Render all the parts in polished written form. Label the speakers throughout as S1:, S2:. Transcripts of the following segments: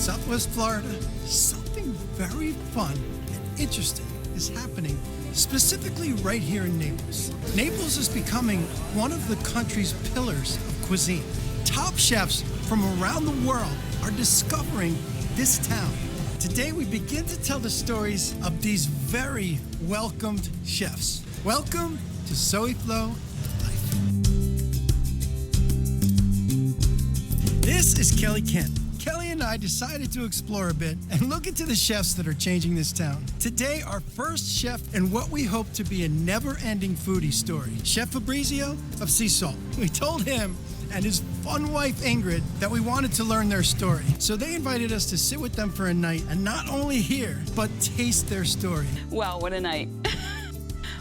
S1: Southwest Florida, something very fun and interesting is happening, specifically right here in Naples. Naples is becoming one of the country's pillars of cuisine. Top chefs from around the world are discovering this town. Today we begin to tell the stories of these very welcomed chefs. Welcome to SWFL Life. This is Kelly Kent. Kelly and I decided to explore a bit and look into the chefs that are changing this town. Today, our first chef in what we hope to be a never-ending foodie story, Chef Fabrizio of Sea Salt. We told him and his fun wife Ingrid that we wanted to learn their story. So they invited us to sit with them for a night and not only hear, but taste their story.
S2: Wow, what a night.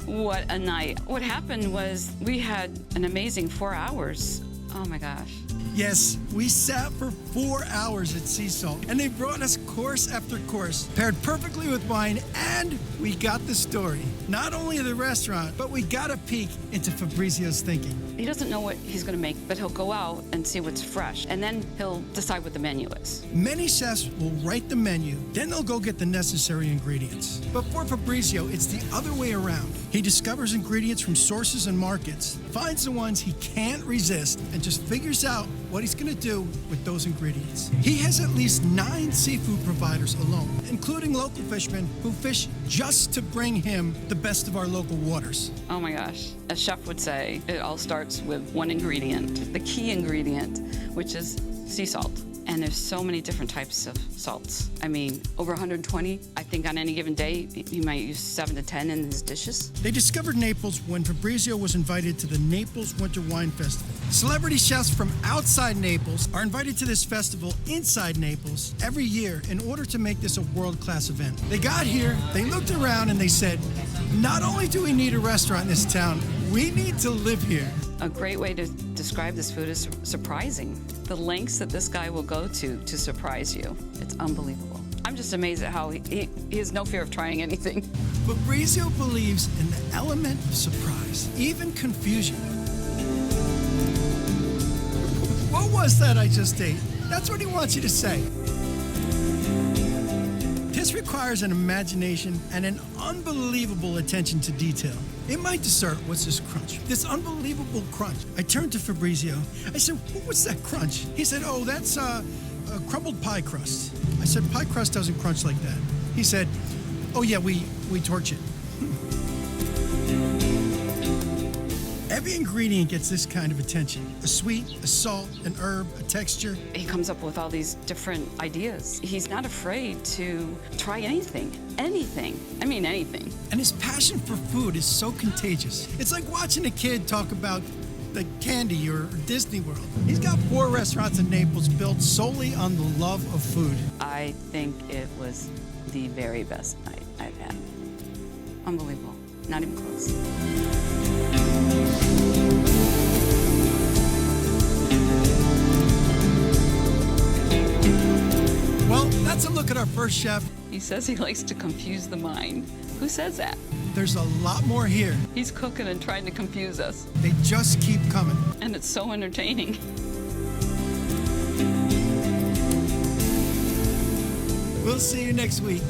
S2: What a night. What happened was we had an amazing 4 hours. Oh my gosh.
S1: Yes, we sat for 4 hours at Sea Salt, and they brought us course after course, paired perfectly with wine, and we got the story. Not only of the restaurant, but we got a peek into Fabrizio's thinking.
S2: He doesn't know what he's gonna make, but he'll go out and see what's fresh, and then he'll decide what the menu is.
S1: Many chefs will write the menu, then they'll go get the necessary ingredients. But for Fabrizio, it's the other way around. He discovers ingredients from sources and markets, finds the ones he can't resist, and just figures out what he's gonna do with those ingredients. He has at least 9 seafood providers alone, including local fishermen who fish just to bring him the best of our local waters.
S2: Oh my gosh. A chef would say it all starts with one ingredient, the key ingredient, which is sea salt. And there's so many different types of salts. I mean, over 120. I think on any given day, he might use 7 to 10 in his dishes.
S1: They discovered Naples when Fabrizio was invited to the Naples Winter Wine Festival. Celebrity chefs from outside Naples are invited to this festival inside Naples every year in order to make this a world-class event. They got here, they looked around, and they said, not only do we need a restaurant in this town, we need to live here.
S2: A great way to describe this food is surprising. The lengths that this guy will go to surprise you. It's unbelievable. I'm just amazed at how he has no fear of trying anything.
S1: Fabrizio believes in the element of surprise, even confusion. What was that I just ate? That's what he wants you to say. This requires an imagination and an unbelievable attention to detail. In my dessert was this crunch, this unbelievable crunch. I turned to Fabrizio. I said, what's that crunch? He said, oh, that's a crumbled pie crust. I said, pie crust doesn't crunch like that. He said, oh yeah, we torch it. Every ingredient gets this kind of attention. A sweet, a salt, an herb, a texture.
S2: He comes up with all these different ideas. He's not afraid to try anything. Anything. I mean anything.
S1: And his passion for food is so contagious. It's like watching a kid talk about the candy or Disney World. He's got 4 restaurants in Naples built solely on the love of food.
S2: I think it was the very best night I've had. Unbelievable. Not even close.
S1: Well, that's a look at our first chef.
S2: He says he likes to confuse the mind. Who says that?
S1: There's a lot more here.
S2: He's cooking and trying to confuse us.
S1: They just keep coming.
S2: And it's so entertaining.
S1: We'll see you next week.